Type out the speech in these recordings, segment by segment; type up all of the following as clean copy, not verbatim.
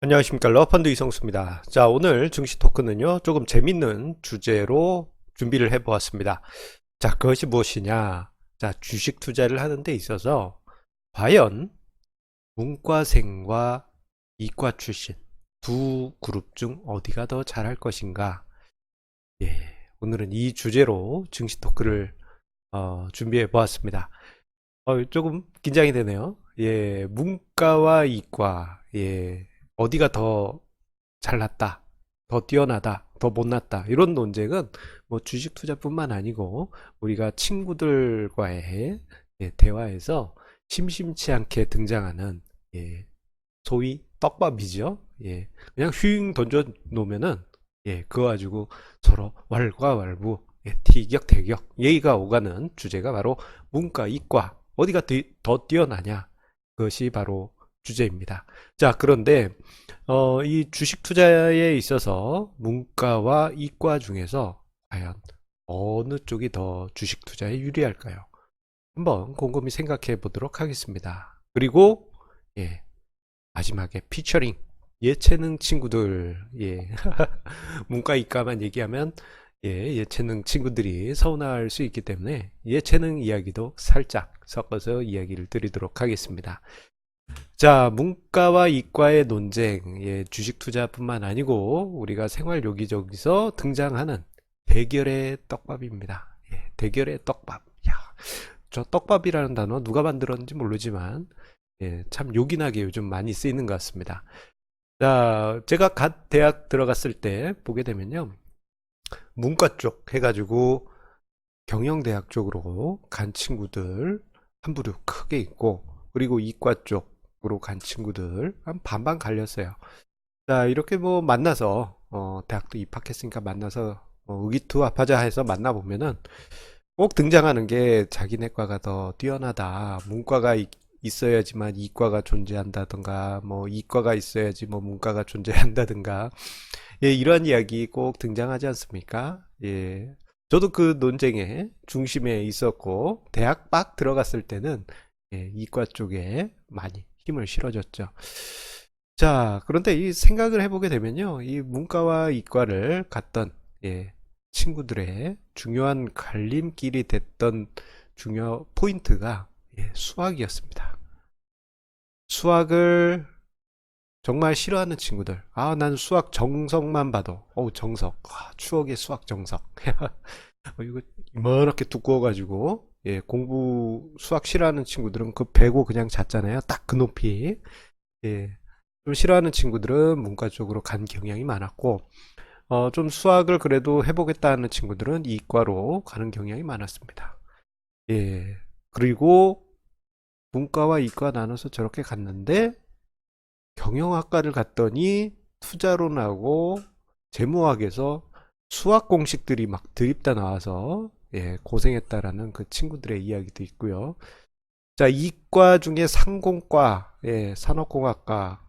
안녕하십니까. 러펀드 이성수입니다. 자, 오늘 증시 토크는요, 조금 재밌는 주제로 준비를 해 보았습니다. 자, 그것이 무엇이냐? 자, 주식 투자를 하는 데 있어서 과연 문과생과 이과 출신 두 그룹 중 어디가 더 잘할 것인가? 예, 오늘은 이 주제로 증시 토크를 준비해 보았습니다. 조금 긴장이 되네요. 예, 문과와 이과, 예, 어디가 더 잘났다, 더 뛰어나다, 더 못났다. 이런 논쟁은 뭐 주식 투자뿐만 아니고 우리가 친구들과의 대화에서 심심치 않게 등장하는 소위 떡밥이죠. 그냥 휘잉 던져 놓으면은 그거 가지고 서로 왈가왈부 티격태격 예의가 오가는 주제가 바로 문과, 이과 어디가 더 뛰어나냐, 그것이 바로 주제입니다. 자, 그런데 이 주식 투자에 있어서 문과와 이과 중에서 과연 어느 쪽이 더 주식 투자에 유리할까요? 한번 곰곰이 생각해 보도록 하겠습니다. 그리고 마지막에 피처링 예체능 친구들, 문과 이과만 얘기하면 예체능 친구들이 서운할 수 있기 때문에 예체능 이야기도 살짝 섞어서 이야기를 드리도록 하겠습니다. 자, 문과와 이과의 논쟁, 주식 투자뿐만 아니고 우리가 생활 여기저기서 등장하는 대결의 떡밥입니다. 대결의 떡밥. 야, 저 떡밥이라는 단어 누가 만들었는지 모르지만 참 요긴하게 요즘 많이 쓰이는 것 같습니다. 자, 제가 갓 대학 들어갔을 때 보게 되면요, 문과 쪽 해가지고 경영대학 쪽으로 간 친구들 한 부류 크게 있고, 그리고 이과 쪽으로 간 친구들 한 반반 갈렸어요. 자, 이렇게 뭐 만나서 대학도 입학했으니까 만나서 의기투합하자 해서 만나보면은 꼭 등장하는 게 자기네과가 더 뛰어나다, 문과가 있어야지만 이과가 존재한다든가, 뭐 이과가 있어야지 뭐 문과가 존재한다든가, 이러한 이야기 꼭 등장하지 않습니까? 저도 그 논쟁의 중심에 있었고 대학 막 들어갔을 때는 이과 쪽에 많이 힘을 실어줬죠. 자, 그런데 이 생각을 해보게 되면요, 이 문과와 이과를 갔던 친구들의 중요한 갈림길이 됐던 중요 포인트가 수학이었습니다. 수학을 정말 싫어하는 친구들, 아, 난 수학 정석만 봐도, 어우, 정석, 추억의 수학 정석. 이거 이렇게 두꺼워가지고, 공부 수학 싫어하는 친구들은 그 배고 그냥 잤잖아요. 딱 그 높이. 좀 싫어하는 친구들은 문과 쪽으로 간 경향이 많았고, 좀 수학을 그래도 해보겠다 하는 친구들은 이과로 가는 경향이 많았습니다. 그리고 문과와 이과 나눠서 저렇게 갔는데, 경영학과를 갔더니 투자로 나고 재무학에서 수학 공식들이 막 드립다 나와서 고생했다라는 그 친구들의 이야기도 있고요. 자, 이과 중에 상공과, 산업공학과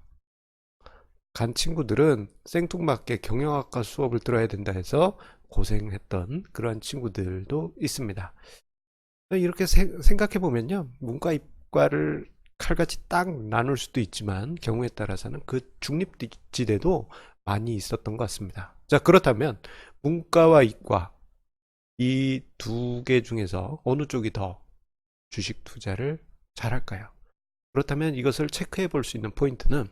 간 친구들은 생뚱맞게 경영학과 수업을 들어야 된다 해서 고생했던 그런 친구들도 있습니다. 이렇게 생각해 보면요, 문과 이과를 칼같이 딱 나눌 수도 있지만 경우에 따라서는 그 중립지대도 많이 있었던 것 같습니다. 자, 그렇다면 문과와 이과 이 두 개 중에서 어느 쪽이 더 주식 투자를 잘할까요? 그렇다면 이것을 체크해 볼 수 있는 포인트는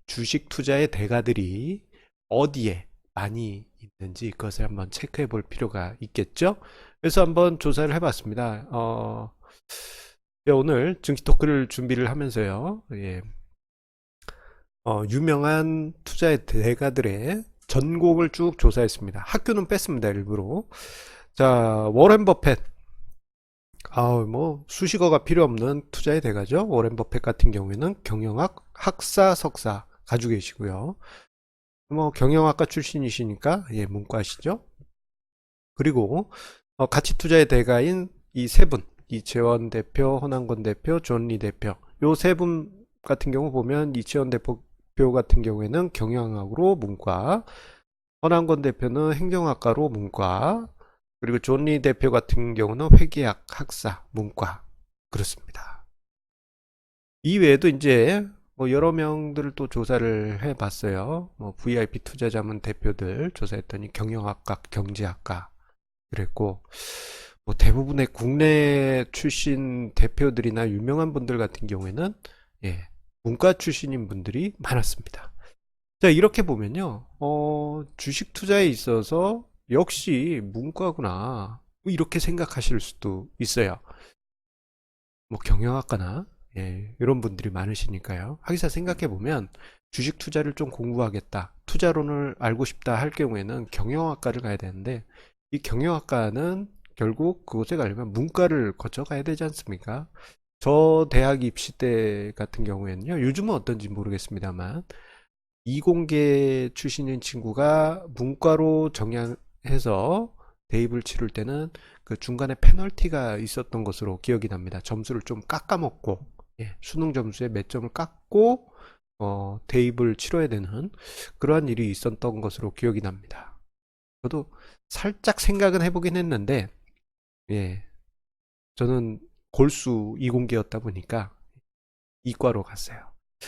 주식 투자의 대가들이 어디에 많이 있는지 그것을 한번 체크해 볼 필요가 있겠죠? 그래서 한번 조사를 해봤습니다. 오늘 증시 토크를 준비를 하면서요, 유명한 투자의 대가들의 전곡을 쭉 조사했습니다. 학교는 뺐습니다, 일부러. 자, 워렌 버핏. 뭐 수식어가 필요 없는 투자의 대가죠. 워렌 버핏 같은 경우에는 경영학 학사 석사 가지고 계시고요. 뭐 경영학과 출신이시니까 문과시죠. 그리고 가치 투자의 대가인 이 세 분, 이채원 대표, 허남건 대표, 존리 대표, 요 세 분 같은 경우 보면 이채원 대표 같은 경우에는 경영학으로 문과, 허남건 대표는 행정학과로 문과, 그리고 존리 대표 같은 경우는 회계학 학사 문과, 그렇습니다. 이외에도 이제 뭐 여러 명들을 또 조사를 해봤어요. 뭐 VIP 투자자문 대표들 조사했더니 경영학과, 경제학과 그랬고, 뭐 대부분의 국내 출신 대표들이나 유명한 분들 같은 경우에는 예, 문과 출신인 분들이 많았습니다. 자, 이렇게 보면요, 주식 투자에 있어서 역시 문과구나, 뭐 이렇게 생각하실 수도 있어요. 뭐 경영학과나 예, 이런 분들이 많으시니까요. 하기사 생각해 보면 주식 투자를 좀 공부하겠다, 투자론을 알고 싶다 할 경우에는 경영학과를 가야 되는데, 이 경영학과는 결국 그곳에 가려면 문과를 거쳐 가야 되지 않습니까? 저 대학 입시 때 같은 경우에는요, 요즘은 어떤지 모르겠습니다만, 이공계 출신인 친구가 문과로 정양해서 대입을 치를 때는 그 중간에 페널티가 있었던 것으로 기억이 납니다. 점수를 좀 깎아먹고, 예, 수능 점수에 몇 점을 깎고 대입을 치러야 되는 그러한 일이 있었던 것으로 기억이 납니다. 저도 살짝 생각은 해보긴 했는데, 예, 저는 골수 이공계였다 보니까 이과로 갔어요.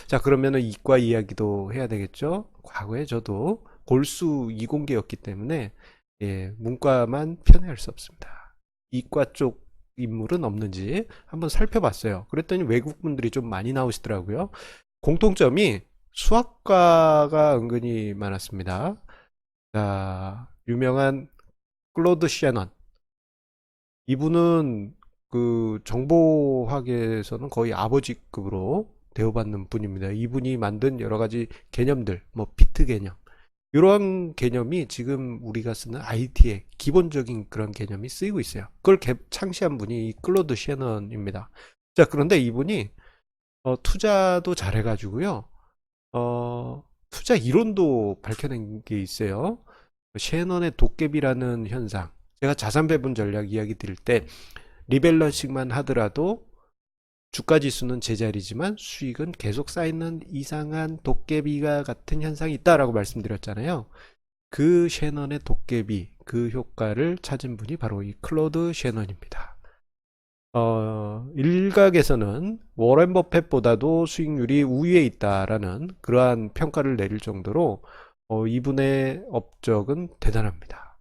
자, 그러면은 이과 이야기도 해야 되겠죠? 과거에 저도 골수 이공계였기 때문에 예, 문과만 편애할 수 없습니다. 이과 쪽 인물은 없는지 한번 살펴봤어요. 그랬더니 외국 분들이 좀 많이 나오시더라고요. 공통점이 수학과가 은근히 많았습니다. 자, 유명한 클로드 시아넌. 이분은 그 정보학에서는 거의 아버지급으로 대우받는 분입니다. 이분이 만든 여러 가지 개념들, 뭐 비트 개념, 이러한 개념이 지금 우리가 쓰는 IT의 기본적인 그런 개념이 쓰이고 있어요. 그걸 창시한 분이 이 클로드 셰넌입니다. 자, 그런데 이분이 투자도 잘해가지고요. 투자 이론도 밝혀낸 게 있어요. 셰넌의 도깨비라는 현상. 제가 자산 배분 전략 이야기 드릴 때 리밸런싱만 하더라도 주가 지수는 제자리지만 수익은 계속 쌓이는 이상한 도깨비가 같은 현상이 있다라고 말씀드렸잖아요. 그 셰넌의 도깨비, 그 효과를 찾은 분이 바로 이 클로드 셰넌입니다. 일각에서는 워렌 버핏보다도 수익률이 우위에 있다라는 그러한 평가를 내릴 정도로 이분의 업적은 대단합니다.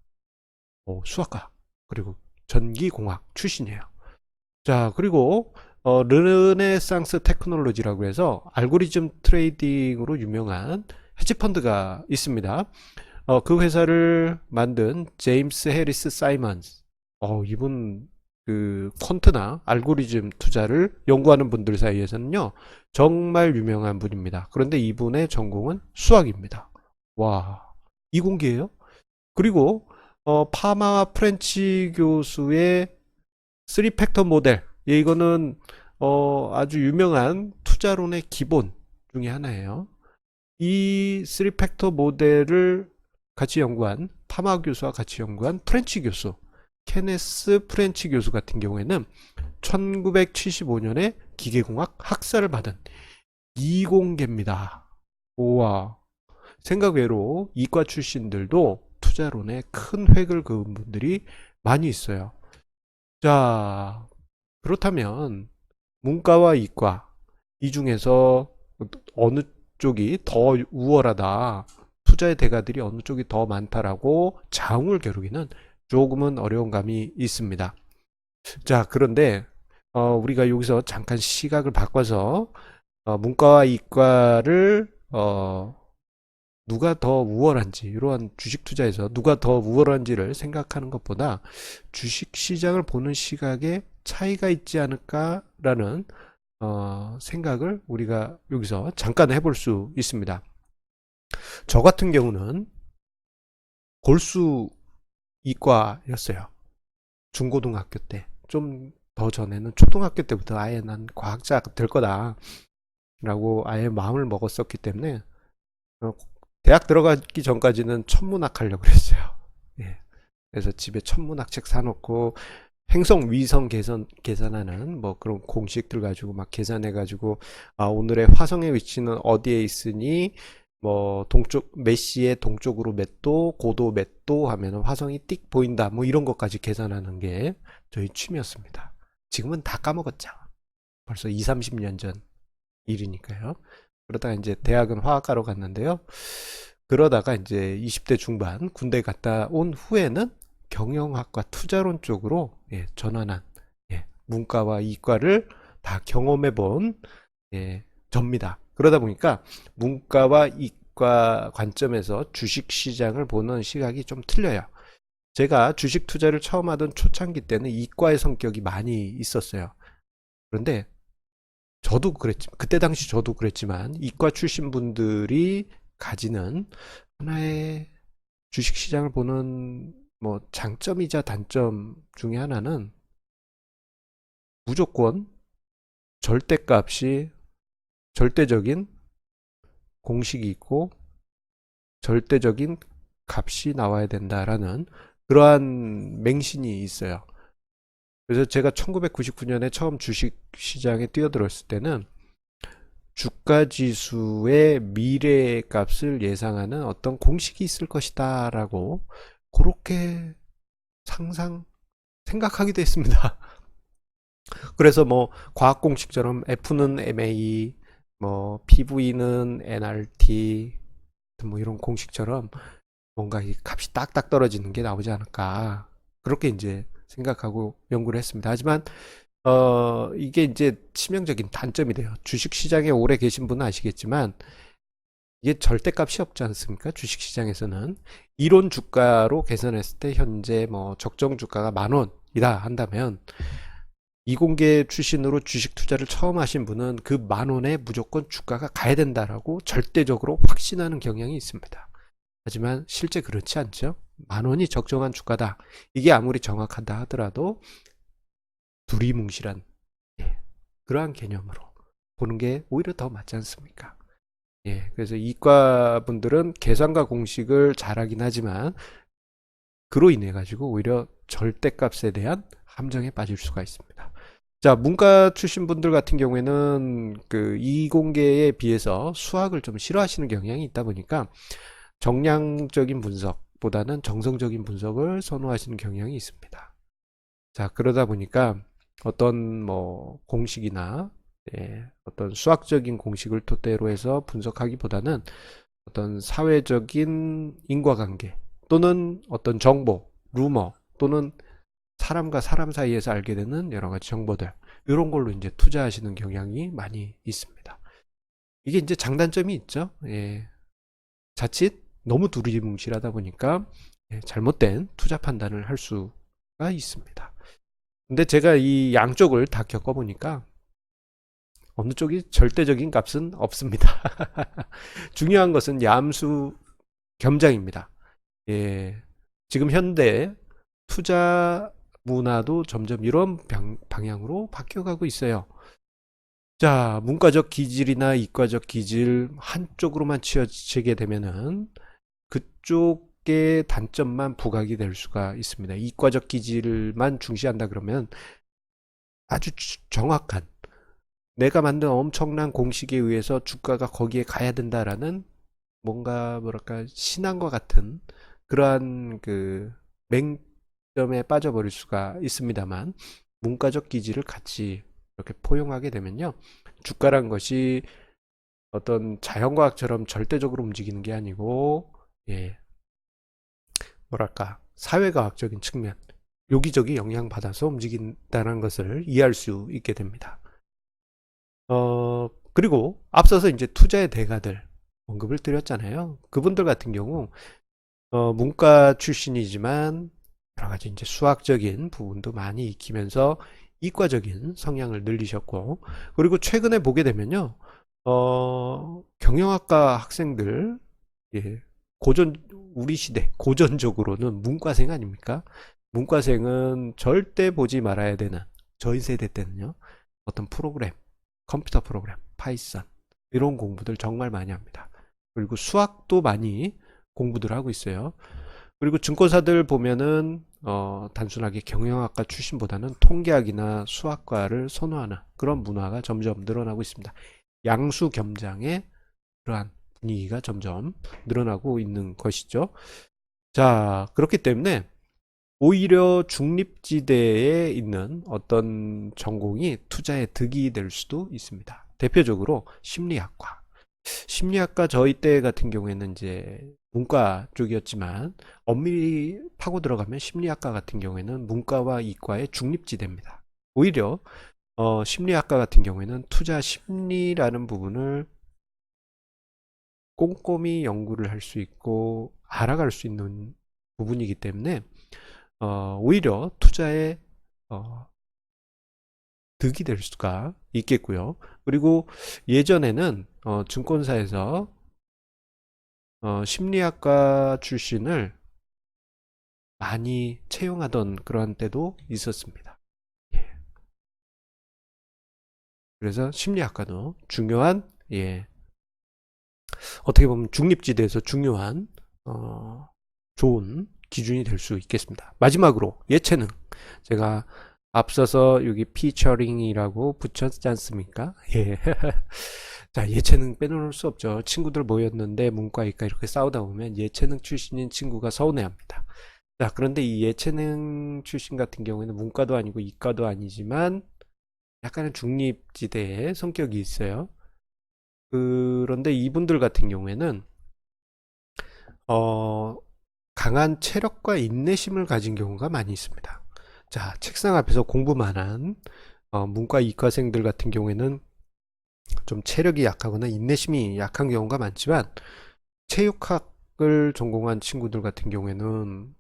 수학과 그리고 전기공학 출신이에요. 자, 그리고 르네상스 테크놀로지라고 해서 알고리즘 트레이딩으로 유명한 헤지펀드가 있습니다. 그 회사를 만든 제임스 해리스 사이먼스. 이분 그 퀀트나 알고리즘 투자를 연구하는 분들 사이에서는요, 정말 유명한 분입니다. 그런데 이분의 전공은 수학입니다. 와, 이공계예요? 그리고 파마 프렌치 교수의 3팩터 모델. 예, 이거는 아주 유명한 투자론의 기본 중에 하나예요. 이 3팩터 모델을 같이 연구한 파마 교수와 같이 연구한 프렌치 교수, 케네스 프렌치 교수 같은 경우에는 1975년에 기계공학 학사를 받은 이공계입니다. 우와. 생각 외로 이과 출신들도 투자론에 큰 획을 그은 분들이 많이 있어요. 자, 그렇다면 문과와 이과 이 중에서 어느 쪽이 더 우월하다, 투자의 대가들이 어느 쪽이 더 많다라고 자웅을 겨루기는 조금은 어려운 감이 있습니다. 자, 그런데 우리가 여기서 잠깐 시각을 바꿔서 문과와 이과를 누가 더 우월한지, 이러한 주식 투자에서 누가 더 우월한지를 생각하는 것보다 주식 시장을 보는 시각에 차이가 있지 않을까라는 생각을 우리가 여기서 잠깐 해볼 수 있습니다. 저 같은 경우는 골수 이과였어요. 중고등학교 때. 좀 더 전에는 초등학교 때부터 아예 난 과학자가 될 거다 라고 아예 마음을 먹었었기 때문에 대학 들어가기 전까지는 천문학 하려고 그랬어요. 예. 그래서 집에 천문학책 사놓고 행성 위성 계산하는 뭐 그런 공식들 가지고 막 계산해 가지고 오늘의 화성의 위치는 어디에 있으니 뭐 동쪽 몇 시에 동쪽으로 몇 도, 고도 몇 도 하면 화성이 띡 보인다, 뭐 이런 것까지 계산하는 게 저희 취미였습니다. 지금은 다 까먹었죠. 벌써 2, 30년 전 일이니까요. 그러다가 이제 대학은 화학과로 갔는데요. 그러다가 이제 20대 중반 군대 갔다 온 후에는 경영학과 투자론 쪽으로 전환한 문과와 이과를 다 경험해 본 접니다. 그러다 보니까 문과와 이과 관점에서 주식 시장을 보는 시각이 좀 틀려요. 제가 주식 투자를 처음 하던 초창기 때는 이과의 성격이 많이 있었어요. 그런데 그때 당시 저도 그랬지만, 이과 출신 분들이 가지는 하나의 주식 시장을 보는 뭐 장점이자 단점 중에 하나는 무조건 절대값이 절대적인 공식이 있고 절대적인 값이 나와야 된다라는 그러한 맹신이 있어요. 그래서 제가 1999년에 처음 주식 시장에 뛰어들었을 때는 주가 지수의 미래 값을 예상하는 어떤 공식이 있을 것이다 라고 그렇게 생각하기도 했습니다. 그래서 뭐 과학 공식처럼 F는 MA, 뭐 PV는 NRT, 뭐 이런 공식처럼 뭔가 이 값이 딱딱 떨어지는 게 나오지 않을까, 그렇게 이제 생각하고 연구를 했습니다. 하지만 이게 이제 치명적인 단점이 돼요. 주식 시장에 오래 계신 분은 아시겠지만 이게 절대값이 없지 않습니까? 주식 시장에서는 이론 주가로 계산했을 때 현재 뭐 적정 주가가 10,000원이다 한다면, 이공계 출신으로 주식 투자를 처음 하신 분은 그 10,000원에 무조건 주가가 가야 된다라고 절대적으로 확신하는 경향이 있습니다. 하지만 실제 그렇지 않죠. 10,000원이 적정한 주가다. 이게 아무리 정확하다 하더라도 두리뭉실한 그러한 개념으로 보는 게 오히려 더 맞지 않습니까? 그래서 이과 분들은 계산과 공식을 잘하긴 하지만 그로 인해 가지고 오히려 절대값에 대한 함정에 빠질 수가 있습니다. 자, 문과 출신 분들 같은 경우에는 그 이공계에 비해서 수학을 좀 싫어하시는 경향이 있다 보니까 정량적인 분석보다는 정성적인 분석을 선호하시는 경향이 있습니다. 자, 그러다 보니까 어떤 뭐 공식이나 어떤 수학적인 공식을 토대로 해서 분석하기보다는 어떤 사회적인 인과관계 또는 어떤 정보, 루머 또는 사람과 사람 사이에서 알게 되는 여러 가지 정보들, 이런 걸로 이제 투자하시는 경향이 많이 있습니다. 이게 이제 장단점이 있죠. 자칫 너무 두리뭉실하다 보니까 잘못된 투자 판단을 할 수가 있습니다. 근데 제가 이 양쪽을 다 겪어보니까 어느 쪽이 절대적인 값은 없습니다. 중요한 것은 얌수 겸장입니다. 지금 현대 투자 문화도 점점 이런 방향으로 바뀌어가고 있어요. 자, 문과적 기질이나 이과적 기질 한쪽으로만 치우치게 되면은 그쪽의 단점만 부각이 될 수가 있습니다. 이과적 기질만 중시한다 그러면 아주 정확한, 내가 만든 엄청난 공식에 의해서 주가가 거기에 가야 된다라는 뭔가 뭐랄까 신앙과 같은 그러한 그 맹점에 빠져버릴 수가 있습니다만, 문과적 기질을 같이 이렇게 포용하게 되면요, 주가란 것이 어떤 자연과학처럼 절대적으로 움직이는 게 아니고 뭐랄까 사회과학적인 측면, 여기저기 영향받아서 움직인다는 것을 이해할 수 있게 됩니다. 그리고 앞서서 이제 투자의 대가들 언급을 드렸잖아요. 그분들 같은 경우 문과 출신이지만 여러 가지 이제 수학적인 부분도 많이 익히면서 이과적인 성향을 늘리셨고, 그리고 최근에 보게 되면요, 경영학과 학생들, 우리 시대 고전적으로는 문과생 아닙니까? 문과생은 절대 보지 말아야 되는, 저희 세대 때는요, 어떤 프로그램, 컴퓨터 프로그램, 파이썬 이런 공부들 정말 많이 합니다. 그리고 수학도 많이 공부들 하고 있어요. 그리고 증권사들 보면은 단순하게 경영학과 출신보다는 통계학이나 수학과를 선호하는 그런 문화가 점점 늘어나고 있습니다. 양수 겸장의 그러한 분위기가 점점 늘어나고 있는 것이죠. 자, 그렇기 때문에 오히려 중립지대에 있는 어떤 전공이 투자의 득이 될 수도 있습니다. 대표적으로 심리학과. 심리학과 저희 때 같은 경우에는 이제 문과 쪽이었지만 엄밀히 파고 들어가면 심리학과 같은 경우에는 문과와 이과의 중립지대입니다. 오히려 심리학과 같은 경우에는 투자 심리라는 부분을 꼼꼼히 연구를 할 수 있고 알아갈 수 있는 부분이기 때문에 오히려 투자에 어, 득이 될 수가 있겠고요. 그리고 예전에는 증권사에서 심리학과 출신을 많이 채용하던 그러한 때도 있었습니다. 예. 그래서 심리학과도 중요한, 예, 어떻게 보면 중립지대에서 중요한 좋은 기준이 될 수 있겠습니다. 마지막으로 예체능, 제가 앞서서 여기 피처링이라고 붙였지 않습니까? 예. 자, 예체능 빼놓을 수 없죠. 친구들 모였는데 문과, 이과 이렇게 싸우다 보면 예체능 출신인 친구가 서운해합니다. 자, 그런데 이 예체능 출신 같은 경우에는 문과도 아니고 이과도 아니지만 약간은 중립지대의 성격이 있어요. 그런데 이분들 같은 경우에는 어, 강한 체력과 인내심을 가진 경우가 많이 있습니다. 자, 책상 앞에서 공부만 한 문과 이과생들 같은 경우에는 좀 체력이 약하거나 인내심이 약한 경우가 많지만 체육학을 전공한 친구들 같은 경우에는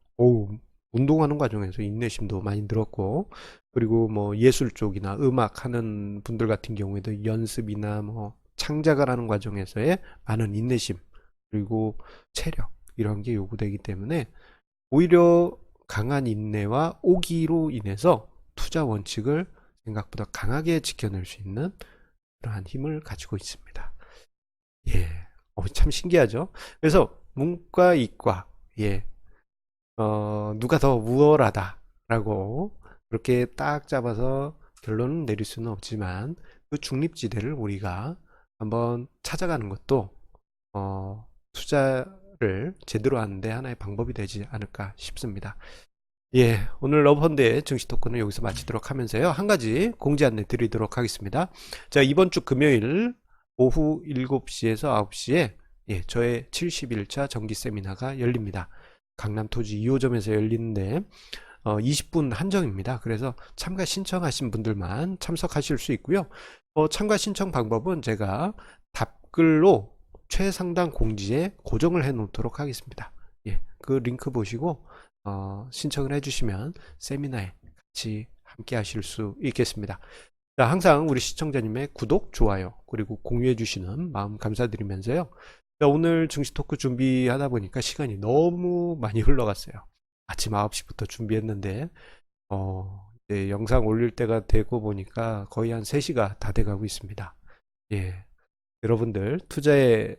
운동하는 과정에서 인내심도 많이 늘었고, 그리고 뭐 예술 쪽이나 음악 하는 분들 같은 경우에도 연습이나 뭐 창작을 하는 과정에서의 많은 인내심 그리고 체력 이런 게 요구되기 때문에 오히려 강한 인내와 오기로 인해서 투자 원칙을 생각보다 강하게 지켜낼 수 있는 그러한 힘을 가지고 있습니다. 예, 참 신기하죠? 그래서 문과, 이과, 예, 누가 더 우월하다라고 그렇게 딱 잡아서 결론을 내릴 수는 없지만 그 중립지대를 우리가 한번 찾아가는 것도 투자를 제대로 하는데 하나의 방법이 되지 않을까 싶습니다. 예, 오늘 러브펀드의 증시 토크는 여기서 마치도록 하면서요. 한 가지 공지 안내 드리도록 하겠습니다. 자, 이번 주 금요일 오후 7시에서 9시에 예, 저의 71차 정기 세미나가 열립니다. 강남 토지 2호점에서 열리는데 20분 한정입니다. 그래서 참가 신청하신 분들만 참석하실 수 있고요. 참가 신청 방법은 제가 답글로 최상단 공지에 고정을 해 놓도록 하겠습니다. 예, 그 링크 보시고 신청을 해주시면 세미나에 같이 함께 하실 수 있겠습니다. 자, 항상 우리 시청자님의 구독, 좋아요, 그리고 공유해 주시는 마음 감사드리면서요. 자, 오늘 증시 토크 준비하다 보니까 시간이 너무 많이 흘러갔어요. 아침 9시부터 준비했는데 이제 영상 올릴 때가 되고 보니까 거의 한 3시가 다 돼가고 있습니다. 예, 여러분들 투자에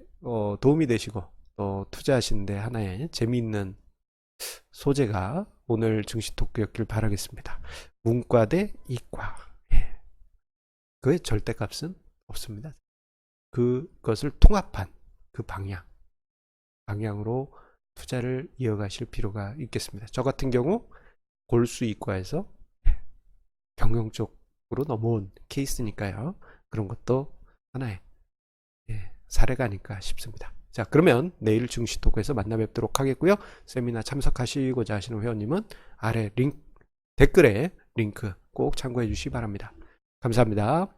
도움이 되시고 또 투자하시는데 하나의 재미있는 소재가 오늘 증시 토크였길 바라겠습니다. 문과 대 이과. 예. 그의 절대값은 없습니다. 그것을 통합한 그 방향으로 투자를 이어가실 필요가 있겠습니다. 저 같은 경우 골수 이과에서 경영 쪽으로 넘어온 케이스니까요. 그런 것도 하나의 사례가 아닐까 싶습니다. 자, 그러면 내일 증시 토크에서 만나 뵙도록 하겠고요. 세미나 참석하시고자 하시는 회원님은 아래 댓글에 링크 꼭 참고해 주시기 바랍니다. 감사합니다.